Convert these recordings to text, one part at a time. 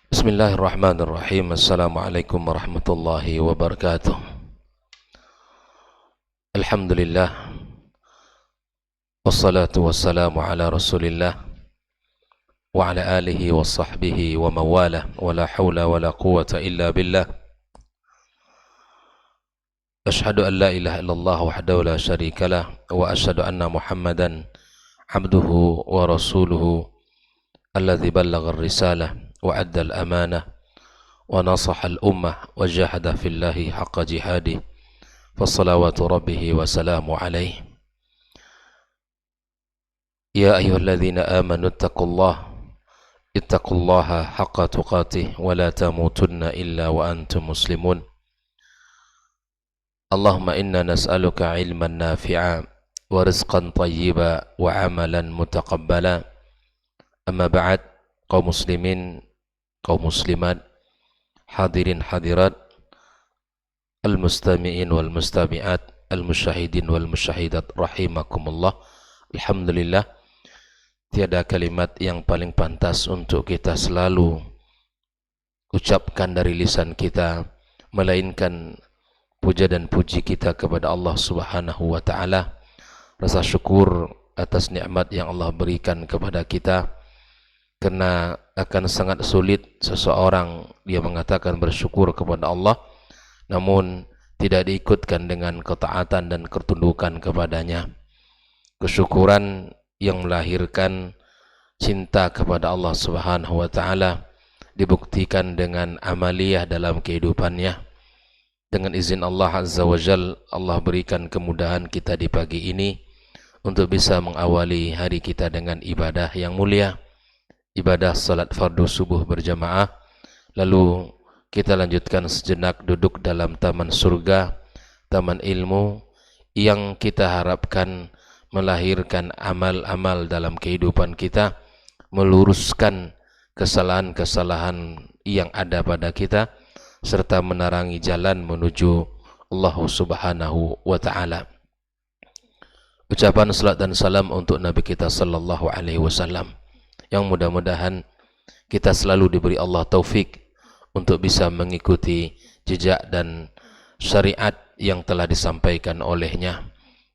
Bismillahirrahmanirrahim. Assalamualaikum warahmatullahi wabarakatuh. Alhamdulillah, wassalatu wassalamu ala rasulillah wa ala alihi wa sahbihi wa mawalah, wa la hawla wa la quwata illa billah. Ashhadu an la ilaha illallah wahdahu la syarika lah, wa ashhadu anna Muhammadan abduhu wa rasuluhu alladhi ballagha ar-risalah wa adda al-amanah wa nasaha al-ummah wa jahada fillahi haqqa jihadih, fassalawatu rabbihi wa salamu alaih. Ya ayyuhalladzina amanu ittaqullaha haqqa tuqatih wa la tamutunna illa wa antum muslimun. Allahumma inna nas'aluka ilman nafi'a wa rizqan tayyiba wa amalan mutaqabbala. Amma ba'd, kaum muslimin, kaum muslimat, hadirin hadirat, al-mustami'in wal mustami'at, al-musyahidin wal musyahidat rahimakumullah. Alhamdulillah, tiada kalimat yang paling pantas untuk kita selalu ucapkan dari lisan kita melainkan puja dan puji kita kepada Allah Subhanahu wa taala. Rasa syukur atas nikmat yang Allah berikan kepada kita, karena akan sangat sulit seseorang dia mengatakan bersyukur kepada Allah namun tidak diikutkan dengan ketaatan dan ketundukan kepadanya. Kesyukuran yang melahirkan cinta kepada Allah Subhanahu wa taala dibuktikan dengan amaliyah dalam kehidupannya. Dengan izin Allah Azza wa Jal, Allah berikan kemudahan kita di pagi ini untuk bisa mengawali hari kita dengan ibadah yang mulia, ibadah salat fardu subuh berjamaah. Lalu kita lanjutkan sejenak duduk dalam taman surga, taman ilmu yang kita harapkan melahirkan amal-amal dalam kehidupan kita, meluruskan kesalahan-kesalahan yang ada pada kita, serta menerangi jalan menuju Allah Subhanahu wa ta'ala. Ucapan salat dan salam untuk Nabi kita sallallahu alaihi wasallam, yang mudah-mudahan kita selalu diberi Allah taufik untuk bisa mengikuti jejak dan syariat yang telah disampaikan olehnya,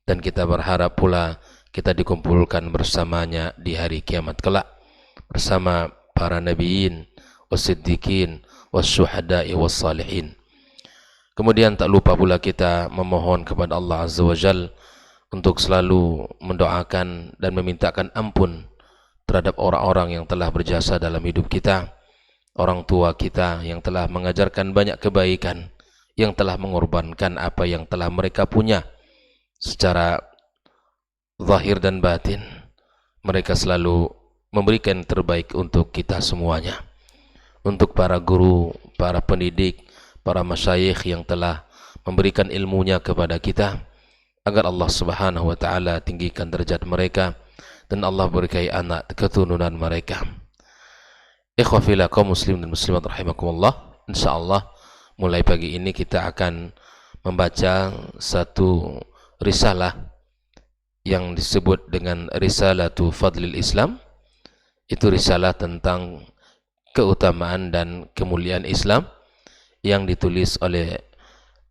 dan kita berharap pula kita dikumpulkan bersamanya di hari kiamat kelak bersama para nabiyin, wasiddiqin, wasyuhada'i, wassalihin. Kemudian tak lupa pula kita memohon kepada Allah Azza wa Jal untuk selalu mendoakan dan memintakan ampun terhadap orang-orang yang telah berjasa dalam hidup kita, orang tua kita yang telah mengajarkan banyak kebaikan, yang telah mengorbankan apa yang telah mereka punya secara zahir dan batin. Mereka selalu memberikan yang terbaik untuk kita semuanya. Untuk para guru, para pendidik, para masyayikh yang telah memberikan ilmunya kepada kita, agar Allah Subhanahu wa ta'ala tinggikan derajat mereka dan Allah berkahi anak keturunan mereka. Ikhwafillah kaum muslim dan muslimat rahimakumullah, insyaallah mulai pagi ini kita akan membaca satu risalah yang disebut dengan Risalatu Fadlil Islam. Itu risalah tentang keutamaan dan kemuliaan Islam yang ditulis oleh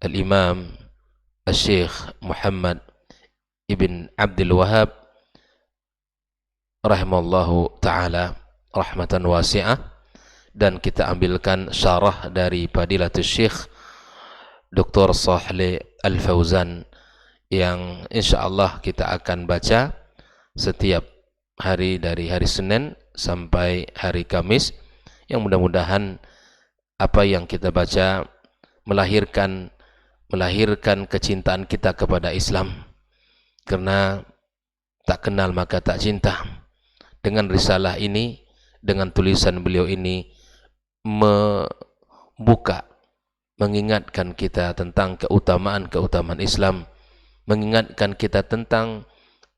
Al-Imam Al-Syekh Muhammad Ibn Abdul Wahab rahimallahu ta'ala rahmatan wasi'ah, dan kita ambilkan syarah dari Fadilatul Syekh Dr. Shalih Al-Fauzan yang insyaallah kita akan baca setiap hari dari hari Senin sampai hari Kamis, yang mudah-mudahan apa yang kita baca melahirkan kecintaan kita kepada Islam, karena tak kenal maka tak cinta. Dengan risalah ini, dengan tulisan beliau ini membuka, mengingatkan kita tentang keutamaan Islam, mengingatkan kita tentang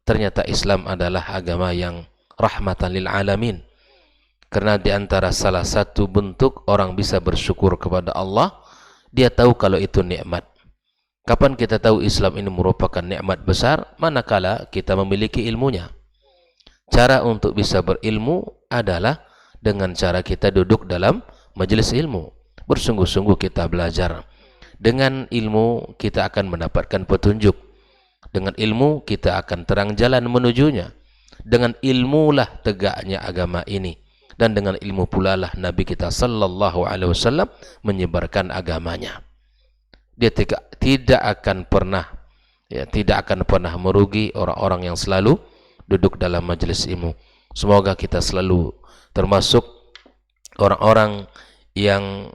ternyata Islam adalah agama yang rahmatan lil alamin. Karena di antara salah satu bentuk orang bisa bersyukur kepada Allah, dia tahu kalau itu nikmat. Kapan kita tahu Islam ini merupakan nikmat besar? Manakala kita memiliki ilmunya. Cara untuk bisa berilmu adalah dengan cara kita duduk dalam majelis ilmu. Bersungguh-sungguh kita belajar. Dengan ilmu kita akan mendapatkan petunjuk. Dengan ilmu kita akan terang jalan menujunya. Dengan ilmulah tegaknya agama ini. Dan dengan ilmu pula lah Nabi kita sallallahu alaihi wasallam menyebarkan agamanya. Dia tidak akan pernah merugi orang-orang yang selalu duduk dalam majelis ilmu. Semoga kita selalu termasuk orang-orang yang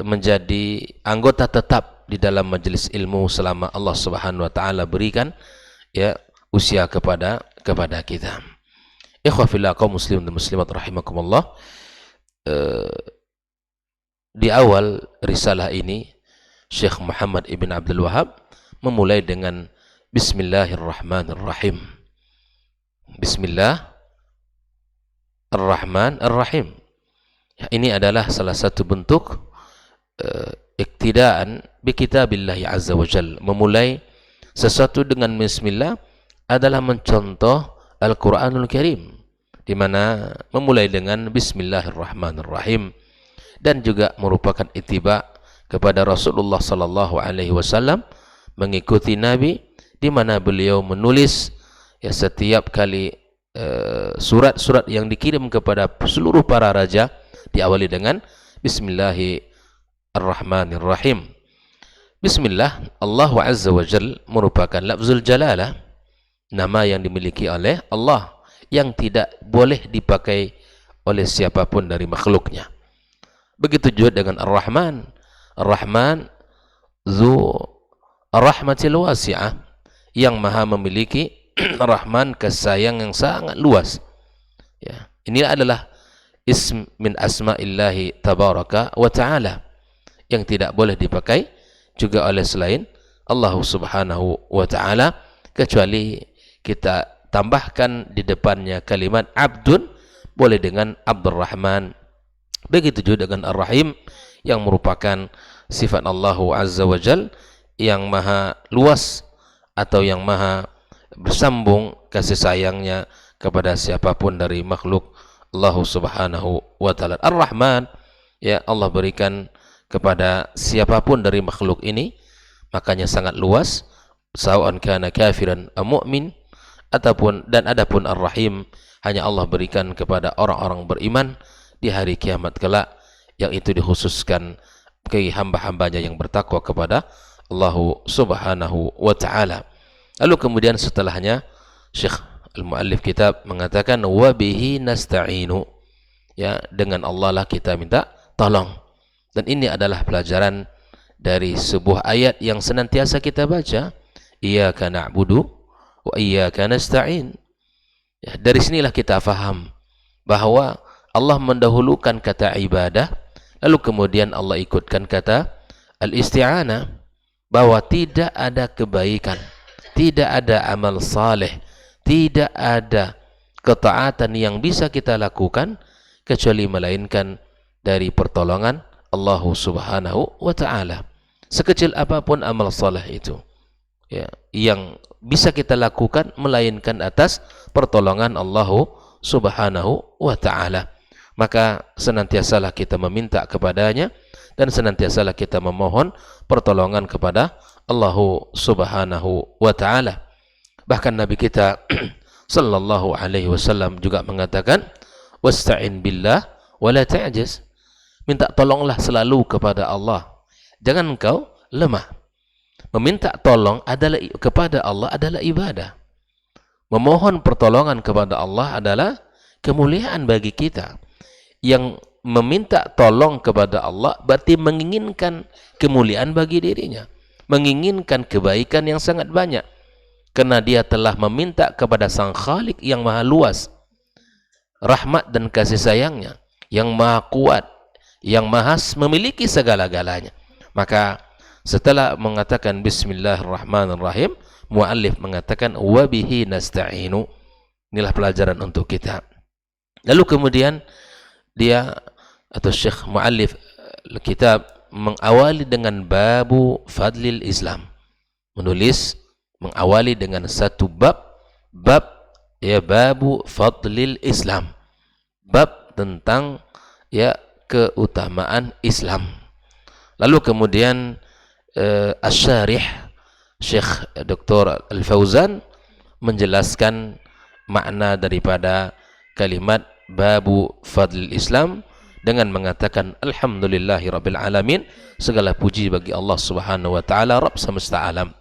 menjadi anggota tetap di dalam majelis ilmu selama Allah Subhanahu wa taala berikan usia kepada kita. Ikhwah fillah kaum muslimin dan muslimat rahimakumullah. Di awal risalah ini Syekh Muhammad Ibn Abdul Wahab memulai dengan Bismillahirrahmanirrahim. Bismillahirrahmanirrahim. Ini adalah salah satu bentuk iktidaan bi kitabillahi azza wa jalla. Memulai sesuatu dengan bismillah adalah mencontoh Al-Qur'anul Karim, di mana memulai dengan Bismillahirrahmanirrahim, dan juga merupakan ittiba kepada Rasulullah sallallahu alaihi wasallam, mengikuti Nabi, di mana beliau menulis setiap kali surat-surat yang dikirim kepada seluruh para raja diawali dengan Bismillahirrahmanirrahim. Bismillah, Allah azza wa jalla merupakan lafzul jalalah, nama yang dimiliki oleh Allah yang tidak boleh dipakai oleh siapapun dari makhluknya. Begitu juga dengan Ar-Rahman. Ar-Rahman zu rahmatil wasi'ah, yang maha memiliki rahman, kesayang yang sangat luas. Ya, ini adalah ism min asma'illahi tabaraka wa ta'ala yang tidak boleh dipakai juga oleh selain Allah Subhanahu wa ta'ala, kecuali kita tambahkan di depannya kalimat abdun, boleh dengan Abdurrahman. Begitu juga dengan Ar-Rahim, yang merupakan sifat Allah Azza wa Jal yang maha luas atau yang maha bersambung kasih sayangnya kepada siapapun dari makhluk Allah Subhanahu wa ta'ala. Ar-Rahman, ya, Allah berikan kepada siapapun dari makhluk ini, makanya sangat luas, sawan kana kafiran am mu'min, dan adapun Ar-Rahim hanya Allah berikan kepada orang-orang beriman di hari kiamat kelak, yang itu dikhususkan bagi hamba-hambanya yang bertakwa kepada Allah Subhanahu wa ta'ala. Lalu kemudian setelahnya Syekh al-Muallif kitab mengatakan wa bihi nasta'inu, ya, dengan Allah lah kita minta tolong. Dan ini adalah pelajaran dari sebuah ayat yang senantiasa kita baca, iyyaka na'budu wa iyyaka nasta'in. Ya, dari sinilah kita faham bahwa Allah mendahulukan kata ibadah, lalu kemudian Allah ikutkan kata al-isti'anah, bahwa tidak ada kebaikan, tidak ada amal saleh, tidak ada ketaatan yang bisa kita lakukan kecuali melainkan dari pertolongan Allah Subhanahu wa ta'ala. Sekecil apapun amal saleh itu, ya, yang bisa kita lakukan melainkan atas pertolongan Allah Subhanahu wa ta'ala. Maka senantiasalah kita meminta kepadanya, dan senantiasalah kita memohon pertolongan kepada Allah Subhanahu wa ta'ala. Bahkan Nabi kita sallallahu alaihi wasallam juga mengatakan wasta'in billah wa la ta'jiz. Minta tolonglah selalu kepada Allah, jangan engkau lemah. Meminta tolong kepada Allah adalah ibadah. Memohon pertolongan kepada Allah adalah kemuliaan bagi kita. Yang meminta tolong kepada Allah berarti menginginkan kemuliaan bagi dirinya, menginginkan kebaikan yang sangat banyak, karena dia telah meminta kepada Sang Khalik yang maha luas rahmat dan kasih sayangnya, yang maha kuat, yang maha memiliki segala-galanya. Maka setelah mengatakan Bismillahirrahmanirrahim, muallif mengatakan wa bihi nasta'inu. Inilah pelajaran untuk kita. Lalu kemudian dia atau Syekh muallif kitab mengawali dengan babu fadlil Islam. menulis, mengawali dengan satu bab ya, babu fadlil Islam, bab tentang ya keutamaan Islam. Lalu kemudian Asy-Syarih Syekh Dr. Al-Fauzan menjelaskan makna daripada kalimat babu fadlil Islam dengan mengatakan alhamdulillahi rabbil alamin, segala puji bagi Allah Subhanahu wa taala Rabb semesta alam.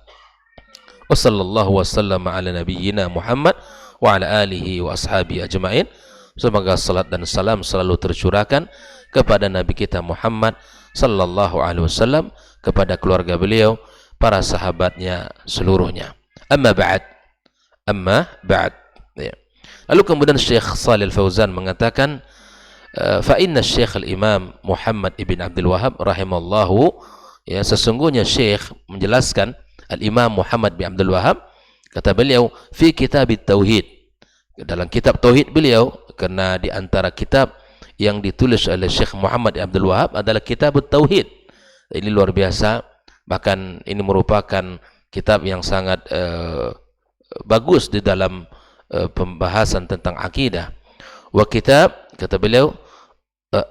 Wa sallallahu wasallam ala nabiyyina Muhammad wa ala alihi wa ashabihi ajmain. Semoga salat dan salam selalu tercurahkan kepada Nabi kita Muhammad sallallahu alaihi wasallam, kepada keluarga beliau, para sahabatnya seluruhnya. Amma ba'd. Ya. Lalu kemudian Syekh Shalih Al-Fauzan mengatakan fa inna Syekh Al-Imam Muhammad ibn Abdul Wahhab rahimallahu, ya, sesungguhnya Syekh menjelaskan Al-Imam Muhammad bin Abdul Wahhab, kata beliau, fi kitab tauhid, dalam kitab tauhid beliau, karena di antara kitab yang ditulis oleh Syekh Muhammad bin Abdul Wahhab adalah kitab tauhid. Ini luar biasa, bahkan ini merupakan kitab yang sangat bagus di dalam pembahasan tentang akidah. Wa kitab, kata beliau,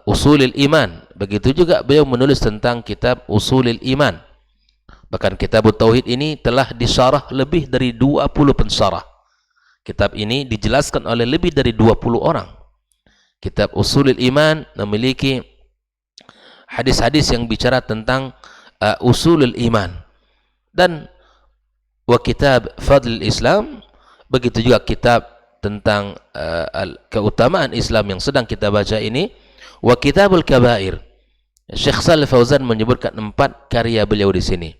usulil iman. Begitu juga beliau menulis tentang kitab usulil iman. Bahkan kitab tauhid ini telah disyarah lebih dari 20 pensyarah. Kitab ini dijelaskan oleh lebih dari 20 orang. Kitab usulil iman memiliki hadis-hadis yang bicara tentang usulul iman. Dan wa kitab fadlil Islam, begitu juga kitab tentang keutamaan Islam yang sedang kita baca ini, wa kitabul kabair. Syekh Shalih Fauzan menyebutkan 4 karya beliau di sini.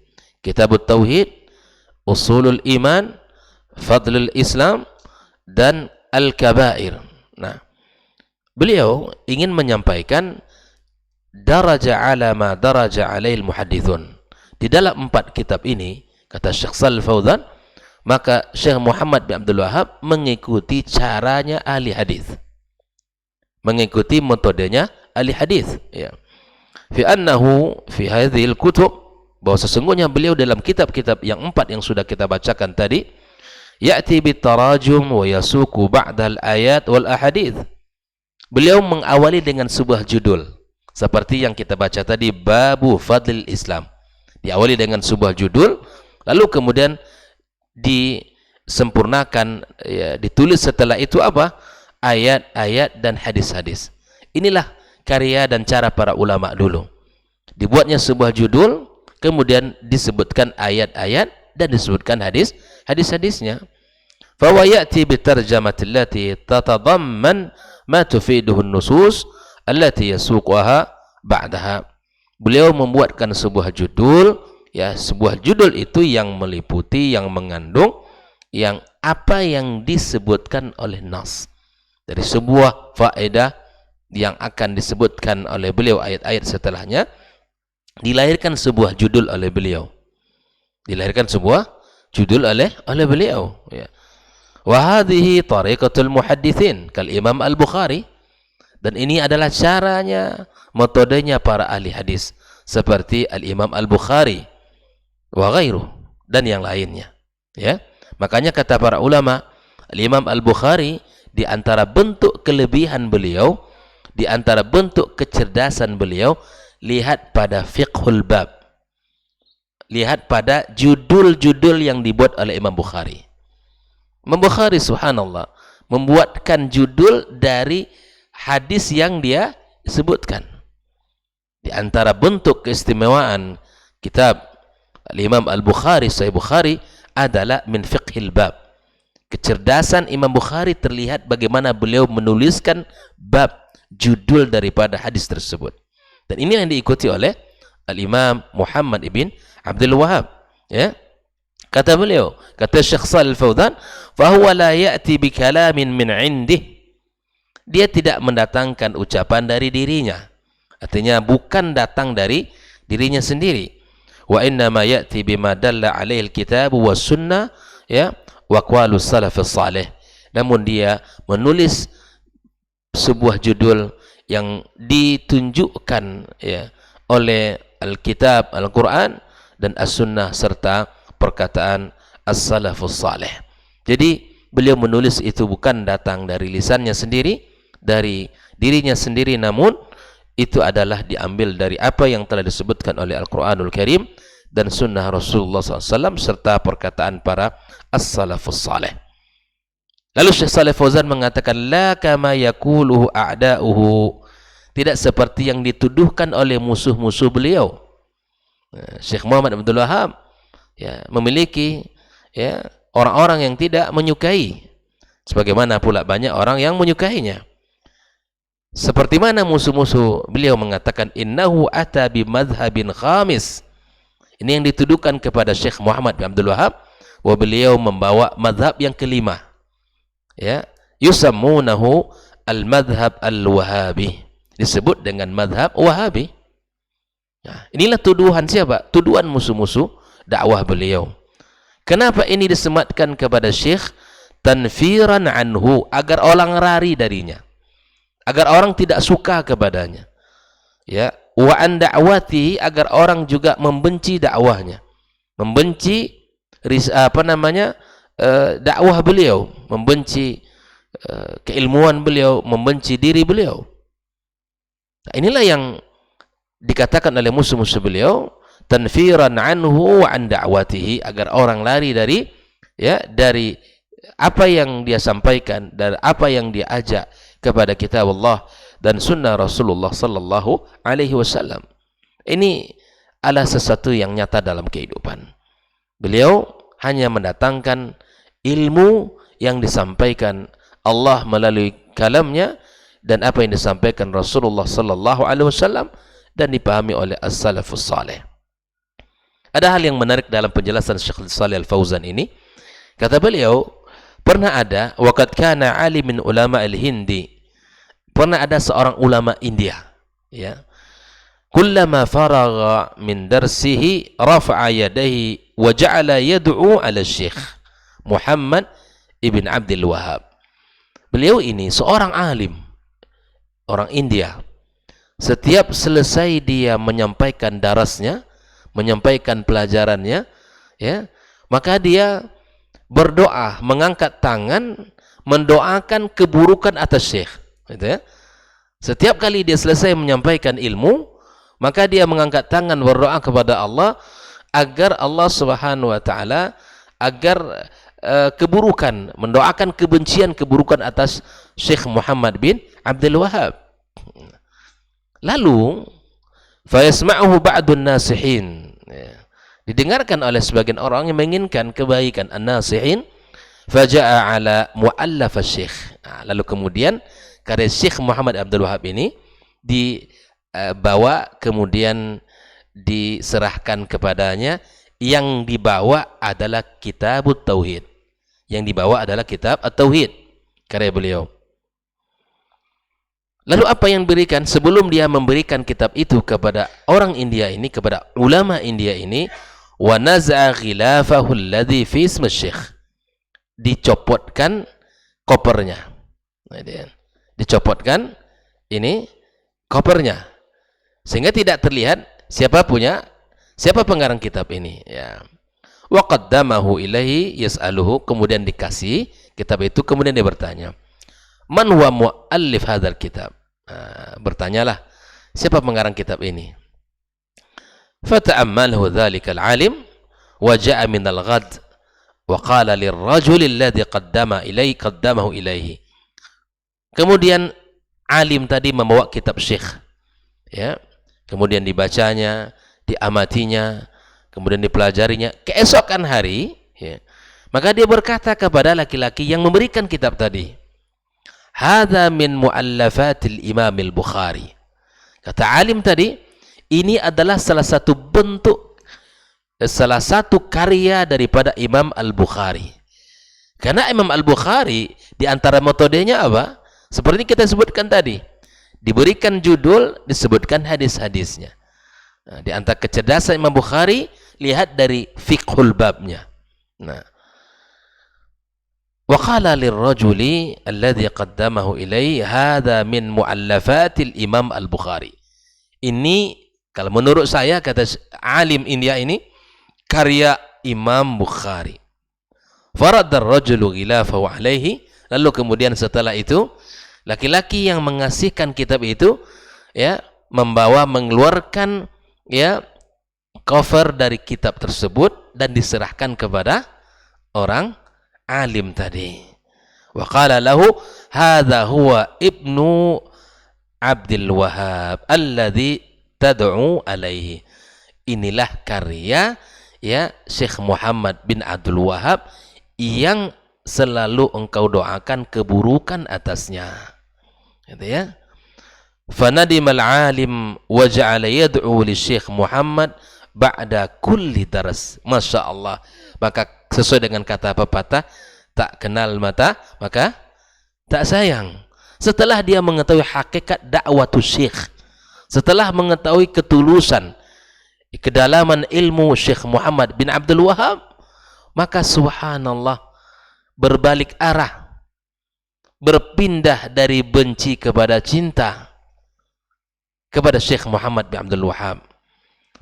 Kitabut tauhid, usulul iman, fadlul Islam, dan al-kabair. Nah, beliau ingin menyampaikan daraja ala ma daraja alaihil muhaddithun. Di dalam 4 kitab ini, kata Syekh Shalih Fauzan, maka Syekh Muhammad bin Abdul Wahhab mengikuti caranya ahli hadis, mengikuti metodenya ahli hadis, ya. Fi annahu fi hadhil kutub, bahwa sesungguhnya beliau dalam kitab-kitab yang 4 yang sudah kita bacakan tadi, ya'ti bitarajum wa yasuku ba'dal ayat wal ahadith. Beliau mengawali dengan sebuah judul seperti yang kita baca tadi, babu fadlil Islam. Diawali dengan sebuah judul, lalu kemudian disempurnakan, ya, ditulis setelah itu apa? Ayat-ayat dan hadis-hadis. Inilah karya dan cara para ulama dulu. Dibuatnya sebuah judul, kemudian disebutkan ayat-ayat dan disebutkan hadis-hadisnya. Fa wa ya'ti bi tarjamati allati tatadamman ma tufiduhu an-nusus allati yasuquha ba'daha. Beliau membuatkan sebuah judul, ya, sebuah judul itu yang meliputi, yang mengandung yang apa yang disebutkan oleh nas. Dari sebuah faedah yang akan disebutkan oleh beliau ayat-ayat setelahnya, dilahirkan sebuah judul oleh beliau. Dilahirkan sebuah judul oleh beliau, ya. Wa hadhihi tariqatul muhadditsin kal Imam Al-Bukhari. Dan ini adalah caranya, metodenya para ahli hadis seperti Al-Imam Al-Bukhari wa ghairuh, dan yang lainnya, ya. Makanya kata para ulama, Al-Imam Al-Bukhari, di antara bentuk kelebihan beliau, di antara bentuk kecerdasan beliau, lihat pada fiqhul bab, lihat pada judul-judul yang dibuat oleh Imam Bukhari. Imam Bukhari subhanallah membuatkan judul dari hadis yang dia sebutkan. Di antara bentuk keistimewaan kitab Al-Imam Al-Bukhari, Sahih Bukhari, adalah min fiqhil bab. Kecerdasan Imam Bukhari terlihat bagaimana beliau menuliskan bab, judul daripada hadis tersebut. Dan ini yang diikuti oleh Al-Imam Muhammad ibn Abdul Wahhab, ya. Kata beliau, kata Syekh Shalih Fauzan, fa huwa la ya'ti bi kalamin min 'indih. Dia tidak mendatangkan ucapan dari dirinya. Artinya bukan datang dari dirinya sendiri. Wa inna ma ya'ti bima dalla 'alaihi al-kitab was sunnah, ya, wa aqwalus salafus salih. Namun dia menulis sebuah judul yang ditunjukkan, ya, oleh Alkitab, Al-Quran dan As-Sunnah serta perkataan as-salafus salih. Jadi beliau menulis itu bukan datang dari lisannya sendiri, dari dirinya sendiri, namun itu adalah diambil dari apa yang telah disebutkan oleh Al-Quranul Karim dan sunnah Rasulullah SAW serta perkataan para as-salafus salih. Lalu Syekh Shalih Fauzan mengatakan, la kama yakuluhu a'da'uhu, tidak seperti yang dituduhkan oleh musuh-musuh beliau. Syekh Muhammad Abdul Wahab memiliki orang-orang yang tidak menyukai, sebagaimana pula banyak orang yang menyukainya. Seperti mana musuh-musuh beliau mengatakan, innahu ata bi madhhabin khamis. Ini yang dituduhkan kepada Syekh Muhammad bin Abdul Wahab, bahwa beliau membawa madhab yang kelima. Yusammunahu al-madhhab al-wahabi, disebut dengan madhab wahabi. Nah, inilah tuduhan siapa? Tuduhan musuh-musuh dakwah beliau. Kenapa ini disematkan kepada Syekh? Tanfiran anhu, agar orang lari darinya, agar orang tidak suka kepadanya. Wa an da'wati, agar orang juga membenci dakwahnya, membenci dakwah beliau, membenci keilmuan beliau, membenci diri beliau. Nah, inilah yang dikatakan oleh musuh-musuh beliau, tanfiran anhu wa an da'watihi, agar orang lari dari apa yang dia sampaikan dan apa yang dia ajak kepada kitab Allah dan sunnah Rasulullah sallallahu alaihi wasallam. Ini adalah sesuatu yang nyata dalam kehidupan. Beliau hanya mendatangkan ilmu yang disampaikan Allah melalui kalamnya dan apa yang disampaikan Rasulullah sallallahu alaihi wasallam dan dipahami oleh as-salafus salih. Ada hal yang menarik dalam penjelasan Syekh Shalih Al-Fauzan ini. Kata beliau, pernah ada waqad kana alim min ulama al-Hindi. Pernah ada seorang ulama India, kullama faragha min darsihi rafa'a yadayhi wa ja'ala yad'u 'ala Syekh Muhammad ibn Abdul Wahab. Beliau ini seorang alim, orang India. Setiap selesai dia menyampaikan darasnya, menyampaikan pelajarannya, maka dia berdoa, mengangkat tangan, mendoakan keburukan atas Syekh. Setiap kali dia selesai menyampaikan ilmu, maka dia mengangkat tangan berdoa kepada Allah agar Allah Subhanahu wa taala agar keburukan, mendoakan keburukan atas Syekh Muhammad bin Abdul Wahab. Lalu fayasma'uhu ba'dun nasihin, didengarkan oleh sebagian orang yang menginginkan kebaikan, an-nasihin, faja'a ala mu'allaf Syekh. Lalu kemudian karya Syekh Muhammad Abdul Wahab ini dibawa, kemudian diserahkan kepadanya. Yang dibawa adalah kitab Tauhid. Yang dibawa adalah kitab At-Tauhid, karya beliau. Lalu apa yang diberikan? Sebelum dia memberikan kitab itu kepada orang India ini, kepada ulama India ini, wa naz'a ghilafahu alladhi fi ismi Syekh, dicopotkan kopernya. Dicopotkan ini kopernya, sehingga tidak terlihat siapa pengarang kitab ini. Wa qaddamahu ilaihi yas'aluhu, kemudian dikasih kitab itu, kemudian dia bertanya, man huwa muallif hadzal kitab? Bertanyalah, siapa pengarang kitab ini? Fata'ammalahu dzalikal alim wa ja'a minal ghad wa qala lirrajuli alladhi qaddamahu ilaihi. Kemudian alim tadi membawa kitab Syekh, kemudian dibacanya, diamatinya, kemudian dipelajarinya. Keesokan hari, maka dia berkata kepada laki-laki yang memberikan kitab tadi, hadza min muallafatil Imam al-Bukhari. Kata alim tadi, ini adalah salah satu bentuk, salah satu karya daripada Imam Al-Bukhari. Karena Imam Al-Bukhari di antara metodenya apa? Seperti kita sebutkan tadi, diberikan judul, disebutkan hadis-hadisnya. Nah, di antara kecerdasan Imam Bukhari, lihat dari fiqhul babnya. Wa qala lirrajuli alladhi qaddamahu ilaihi hadza min muallafatil Imam Al-Bukhari. Ini kalau menurut saya, kata alim India ini, karya Imam Bukhari. Faradda ar-rajulu ghilafahu alaihi, lalu kemudian setelah itu laki-laki yang mengasihkan kitab itu ya mengeluarkan ya cover dari kitab tersebut dan diserahkan kepada orang alim tadi. Wa qala lahu hadza huwa ibnu Abdul Wahhab alladhi tad'u alaihi. Inilah karya ya Syekh Muhammad bin Abdul Wahhab yang selalu engkau doakan keburukan atasnya. Gitu ya. Fanadimal alim wa ja'ala yad'u li Syekh Muhammad ba'da kulli daras. Masya Allah. Maka sesuai dengan kata pepatah, tak kenal mata maka tak sayang. Setelah dia mengetahui hakikat dakwatu Syekh, setelah mengetahui ketulusan kedalaman ilmu Syekh Muhammad bin Abdul Wahhab, maka subhanallah berbalik arah, berpindah dari benci kepada cinta kepada Syekh Muhammad bin Abdul Wahhab.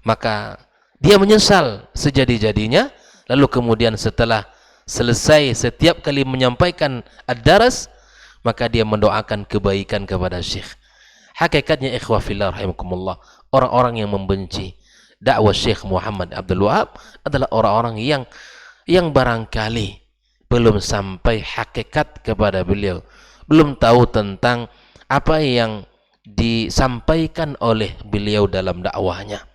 Maka dia menyesal sejadi-jadinya. Lalu kemudian setelah selesai setiap kali menyampaikan ad-daras, maka dia mendoakan kebaikan kepada Syekh. Hakikatnya ikhwah fillah rahimakumullah, orang-orang yang membenci dakwah Syekh Muhammad Abdul Wahhab adalah orang-orang yang barangkali belum sampai hakikat kepada beliau, belum tahu tentang apa yang disampaikan oleh beliau dalam dakwahnya.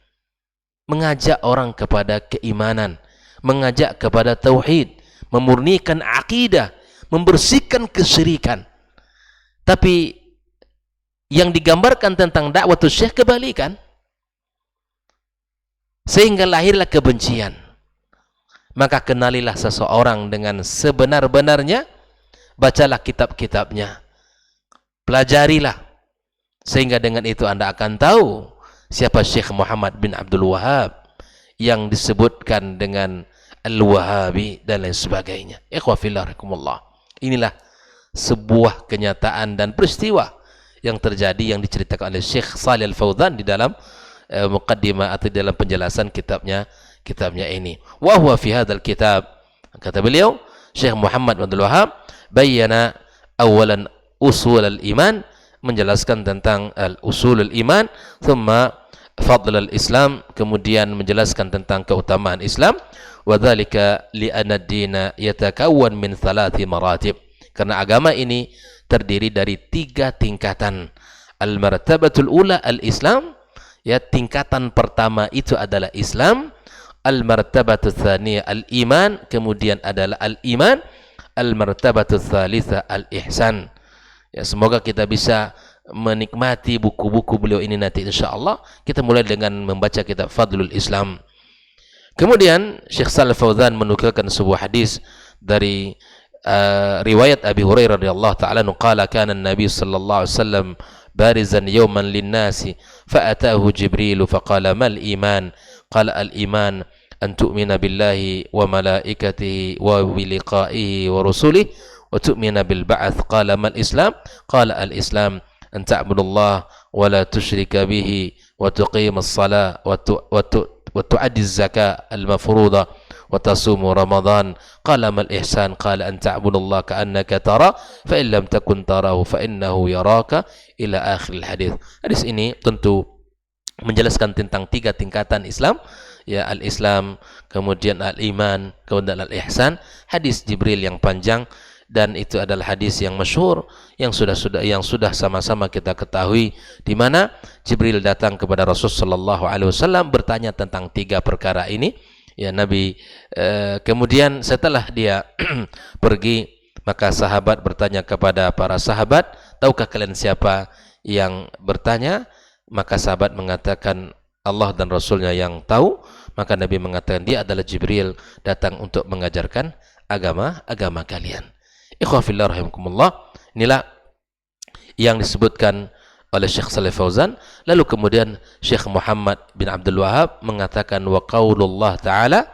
Mengajak orang kepada keimanan, mengajak kepada tauhid, memurnikan akidah, membersihkan kesyirikan. Tapi yang digambarkan tentang dakwah Syekh kebalikan, sehingga lahirlah kebencian. Maka kenalilah seseorang dengan sebenar-benarnya, bacalah kitab-kitabnya, pelajarilah, sehingga dengan itu Anda akan tahu siapa Syekh Muhammad bin Abdul Wahhab yang disebutkan dengan Al-Wahabi dan lain sebagainya. Ikhwah fillah rahimakumullah. Inilah sebuah kenyataan dan peristiwa yang terjadi yang diceritakan oleh Syekh Shalih Al-Fauzan di dalam muqaddimah atau dalam penjelasan kitabnya ini. Wa huwa fi hadzal kitab, kata beliau Syekh Muhammad bin Abdul Wahhab, bayyana awalan usul al-iman, menjelaskan tentang usul al-iman, thumma fadl al-islam, kemudian menjelaskan tentang keutamaan Islam. Wa dzalika li anna ad-dina yatakawwan min thalathi maratib, karena agama ini terdiri dari 3 tingkatan. Al-martabatul ula al-islam, ya tingkatan pertama itu adalah Islam. Al-martabatul tsaniyah al-iman, kemudian adalah al-iman. Al-martabatul tsalitsa al-ihsan. Ya, semoga kita bisa menikmati buku-buku beliau ini nanti insyaallah. Kita mulai dengan membaca kitab Fadlul Islam. Kemudian Syekh Shalih Fauzan menukilkan sebuah hadis dari riwayat Abi Hurairah radhiyallahu ta'ala anhu, qala kana an-nabi sallallahu alaihi wasallam barizan yawman lin-nasi fa'atahu Jibril faqala mal iman, qala al-iman an tu'mina billahi wa malaikatihi wa bi liqa'ihi wa rusulihi wa tu'mina bil ba'ats, qala mal islam, qala al-islam an ta'budallaha wa la tusyrika bihi wa tuqimas salah wa tu'addi az-zakah al-mafruḍah wa tasumu Ramadan, qala mal ihsan, qala an ta'budallaha ka'annaka tara fa in lam takun tarahu fa innahu yaraka, ila akhir hadis. Hadis ini tentu menjelaskan tentang 3 tingkatan Islam, ya al-Islam, kemudian al-iman, kemudian al-ihsan. Hadis Jibril yang panjang, dan itu adalah hadis yang masyhur yang sudah sama-sama kita ketahui, di mana Jibril datang kepada Rasul sallallahu alaihi wasallam bertanya tentang 3 perkara ini. Ya Nabi, kemudian setelah dia pergi, maka sahabat bertanya kepada para sahabat, tahukah kalian siapa yang bertanya? Maka sahabat mengatakan Allah dan Rasulnya yang tahu. Maka Nabi mengatakan dia adalah Jibril, datang untuk mengajarkan agama kalian. Ikhwah fillah rahimakumullah. Inilah yang disebutkan oleh Syekh Shalih Fauzan. Lalu kemudian Syekh Muhammad bin Abdul Wahhab mengatakan, wa qaulullah ta'ala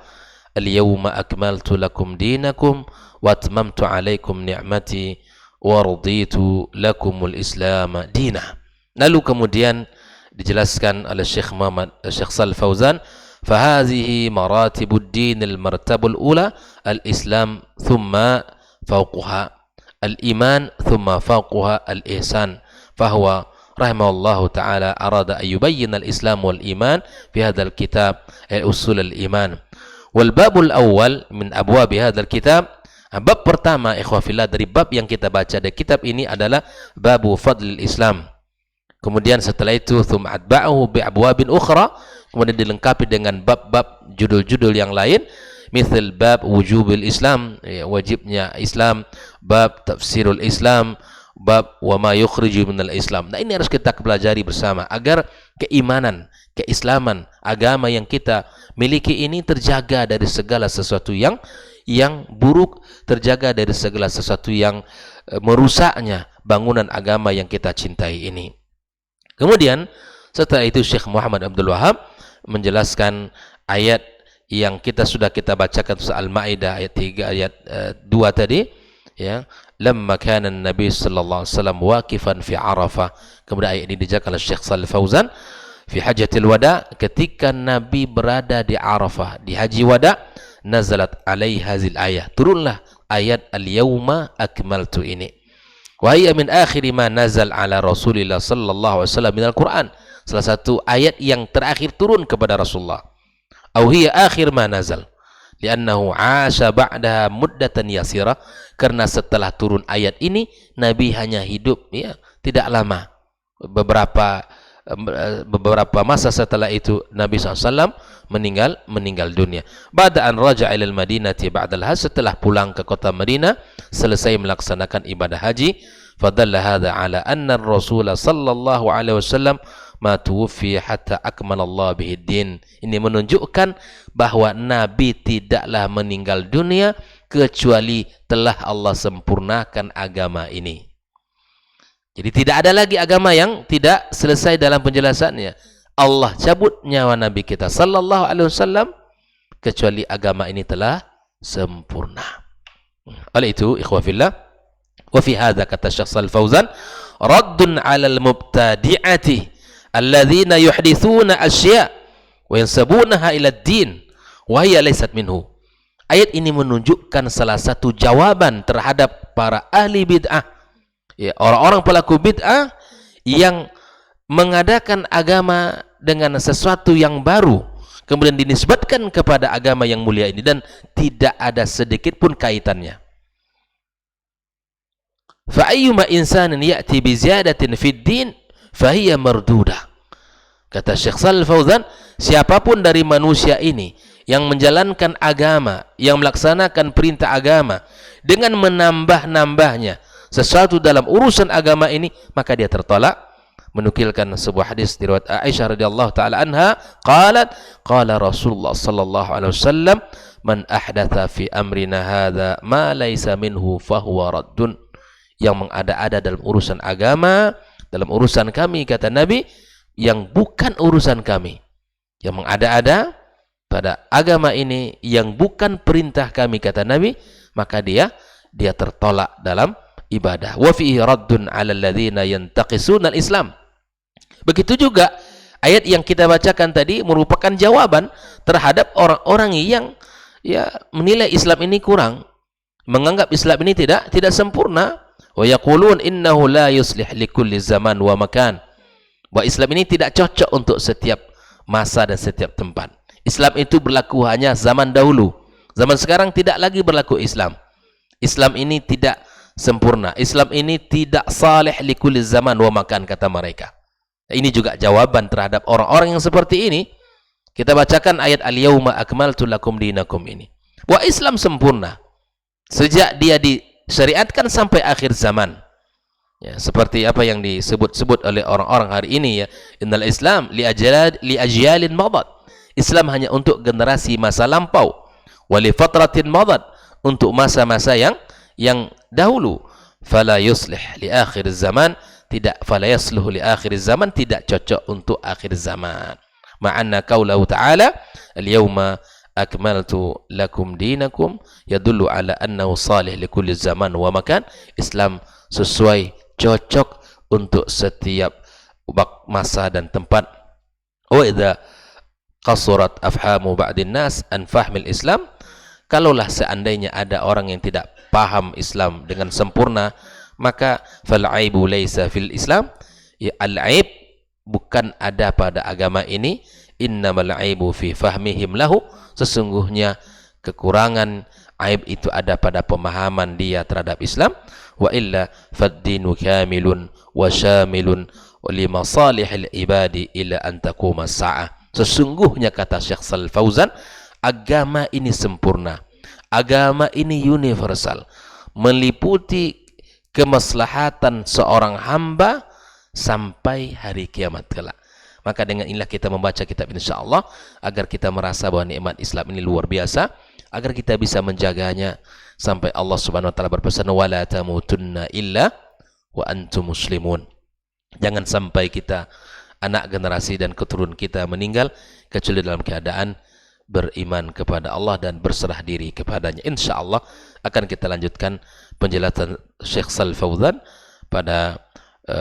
al-yawma akmaltu lakum dinakum wa atmamtu alaikum ni'mati wa raditu lakumul islam dina. Lalu kemudian dijelaskan oleh Syekh Shalih Fauzan, فهذه مراتب الدين المرتبة الأولى الإسلام ثم فوقها الإيمان ثم فوقها الإحسان فهو رحمه الله تعالى أراد أن يبين الإسلام والإيمان في هذا الكتاب أصول الإيمان والباب الأول من أبواب هذا الكتاب bab pertama ikhwafillah dari bab yang kita baca dari kitab ini adalah babu fadlil Islam. Kemudian setelah itu thumma atba'ahu bi abwabin ukhra, kemudian dilengkapi dengan bab-bab judul-judul yang lain, misal bab wujubil Islam, ya, wajibnya Islam, bab tafsirul Islam, bab wa ma yukhriju minal Islam. Nah, ini harus kita pelajari bersama agar keimanan, keislaman, agama yang kita miliki ini terjaga dari segala sesuatu yang buruk, terjaga dari segala sesuatu yang merusaknya bangunan agama yang kita cintai ini. Kemudian setelah itu Syekh Muhammad Abdul Wahab menjelaskan ayat yang sudah kita bacakan surah Al-Maidah ayat 3 ayat 2 tadi, ya, lamma kana an-nabi sallallahu alaihi wasallam waqifan fi Arafah. Kemudian ayat ini dijelaskan oleh Syekh Shalih Fauzan fi Hajjatil Wada, ketika Nabi berada di Arafah di Haji Wada, nazalat alaihi hazil ayah, turunlah ayat al-yawma akmaltu ini. Wa hiya min akhiri ma nazal ala Rasulillah sallallahu alaihi wasallam minal Quran. Salah satu ayat yang terakhir turun kepada Rasulullah. Au hiya akhir ma nazal. Li'annahu 'asha ba'daha muddatan yasira, karena setelah turun ayat ini Nabi hanya hidup, ya, tidak lama. Beberapa masa setelah itu Nabi SAW meninggal dunia. Ba'da an raja'a ilal Madinati ba'dal hajj, setelah pulang ke kota Madinah selesai melaksanakan ibadah haji. Fadalla hadha ala anna Rasul sallallahu alaihi wasallam ma tuwfi hatta akmalallah bihi din. Ini menunjukkan bahwa Nabi tidaklah meninggal dunia kecuali telah Allah sempurnakan agama ini. Jadi tidak ada lagi agama yang tidak selesai dalam penjelasannya. Allah cabut nyawa Nabi kita sallallahu alaihi wasallam kecuali agama ini telah sempurna. Oleh itu ikhwafillah, wa fi hadza kata Syekh Shalih Fauzan, raddun 'alal mubtadi'ati alladzina yuhditsuna asya' wa yansabunaha ila ad-din wa hiya laysat minhu. Ayat ini menunjukkan salah satu jawaban terhadap para ahli bid'ah, ya, orang-orang pelaku bid'ah yang mengadakan agama dengan sesuatu yang baru kemudian dinisbatkan kepada agama yang mulia ini dan tidak ada sedikit pun kaitannya. Fa ayyuma insanin ya'ti bi ziyadatin fid din fa hiya mardudah. Kata Syekh Shalih Fauzan, siapapun dari manusia ini yang menjalankan agama, yang melaksanakan perintah agama dengan menambah-nambahnya sesuatu dalam urusan agama ini, maka dia tertolak. Menukilkan sebuah hadis riwayat Aisyah radhiyallahu taala anha, qalat qala Rasulullah sallallahu alaihi wasallam, man ahdatha fi amrina hadza ma laysa minhu fahuwa raddun. Yang mengada-ada dalam urusan agama, dalam urusan kami, kata Nabi, yang bukan urusan kami, yang mengada-ada pada agama ini yang bukan perintah kami, kata Nabi, maka dia tertolak dalam ibadah. Wa fihi raddun 'alal ladzina yantaqisuna al-Islam. Begitu juga ayat yang kita bacakan tadi merupakan jawaban terhadap orang-orang yang, ya, menilai Islam ini kurang, menganggap Islam ini tidak sempurna. Wa yaqulun innahu la yuslih likulli zaman wa makan. Bahwa Islam ini tidak cocok untuk setiap masa dan setiap tempat. Islam itu berlaku hanya zaman dahulu. Zaman sekarang tidak lagi berlaku Islam. Islam ini tidak sempurna. Islam ini tidak salih likulli zaman wa makan, kata mereka. Ini juga jawaban terhadap orang-orang yang seperti ini. Kita bacakan ayat al-yawma akmaltu lakum dinakum ini. Wah, Islam sempurna sejak dia disyariatkan sampai akhir zaman. Ya, seperti apa yang disebut-sebut oleh orang-orang hari ini, ya, innal Islam li ajyalin madat. Islam hanya untuk generasi masa lampau. Wa li fatratin madat, untuk masa-masa yang dahulu. Fala yuslih li akhir zaman, fala yasluhu li akhir zaman, tidak cocok untuk akhir zaman. Ma'anna qaulahu ta'ala al-yawma akmaltu lakum dinakum yadullu ala annahu salih li kulli zaman wa makan. Islam sesuai, cocok untuk setiap masa dan tempat. Wa idza qasurat afhamu ba'din nas an fahmil Islam. Kalaulah seandainya ada orang yang tidak paham Islam dengan sempurna, maka fal aibu laisa fil Islam, ya, al aib bukan ada pada agama ini, innamal aibu fi fahmihim lahu, sesungguhnya kekurangan aib itu ada pada pemahaman dia terhadap Islam. Wa illa faddinu kamilun wa syamilun li masalihil ibadi ila an taquma sa'ah. Sesungguhnya kata Syekh Shalih Fauzan, agama ini sempurna, agama ini universal, meliputi kemaslahatan seorang hamba sampai hari kiamat kelak. Maka dengan inilah kita membaca kitab insyaallah agar kita merasa bahwa nikmat Islam ini luar biasa, agar kita bisa menjaganya sampai Allah Subhanahu wa taala berpesan, wala tamutunna illa wa antum muslimun. Jangan sampai kita, anak generasi dan keturunan kita meninggal kecuali dalam keadaan beriman kepada Allah dan berserah diri kepadanya. InsyaAllah akan kita lanjutkan penjelasan Syekh Shalih Fauzan pada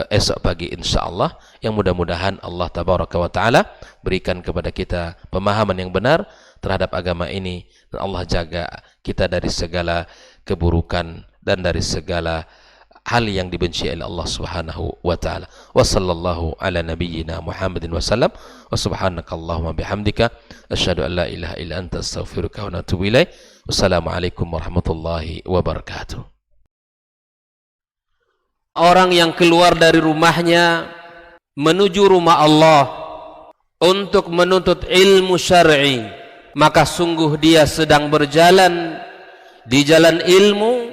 esok pagi insyaAllah, yang mudah-mudahan Allah Tabaraka wa Ta'ala berikan kepada kita pemahaman yang benar terhadap agama ini, dan Allah jaga kita dari segala keburukan dan dari segala hal yang dibenci oleh Allah Subhanahu wa taala. Wa sallallahu ala nabiyyina Muhammadin wa sallam. Wa subhanakallahumma bihamdika asyhadu an la ilaha illa anta astaghfiruka wa atubu ilaik. Wassalamualaikum warahmatullahi wabarakatuh. Orang yang keluar dari rumahnya menuju rumah Allah untuk menuntut ilmu syar'i, maka sungguh dia sedang berjalan di jalan ilmu,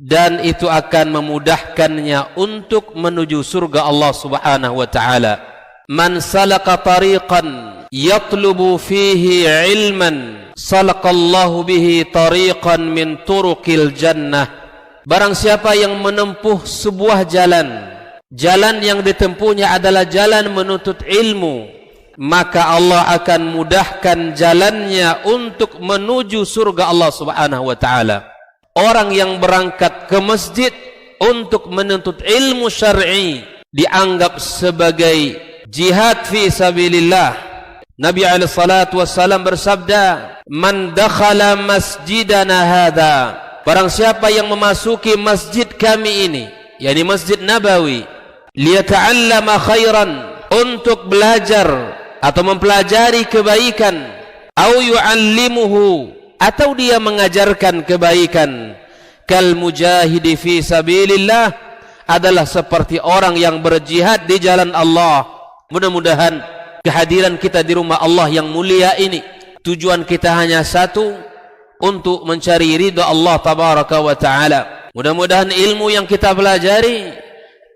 dan itu akan memudahkannya untuk menuju surga Allah Subhanahu wa taala. Man salaka tariqan yatlubu fihi ilman salakallahu bihi tariqan min turuqil jannah. Barang siapa yang menempuh sebuah jalan, jalan yang ditempuhnya adalah jalan menuntut ilmu, maka Allah akan mudahkan jalannya untuk menuju surga Allah Subhanahu wa taala. Orang yang berangkat ke masjid untuk menuntut ilmu syar'i dianggap sebagai jihad fi sabilillah. Nabi alaihi salatu wassalam bersabda, "Man dakhala masjidana hadza," barang siapa yang memasuki masjid kami ini, yakni Masjid Nabawi, liyata'allama khairan, untuk belajar atau mempelajari kebaikan, au yu'allimuhu, atau dia mengajarkan kebaikan, kal mujahidi fi sabilillah, adalah seperti orang yang berjihad di jalan Allah. Mudah-mudahan kehadiran kita di rumah Allah yang mulia ini, tujuan kita hanya satu, untuk mencari ridha Allah Tabaraka wa Ta'ala. Mudah-mudahan ilmu yang kita pelajari,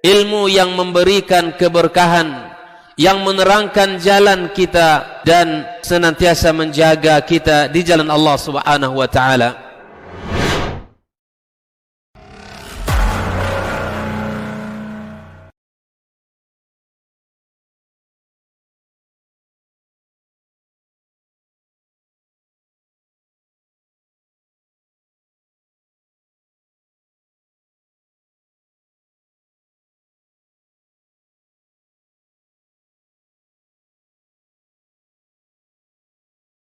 ilmu yang memberikan keberkahan, yang menerangkan jalan kita dan senantiasa menjaga kita di jalan Allah Subhanahu wa taala.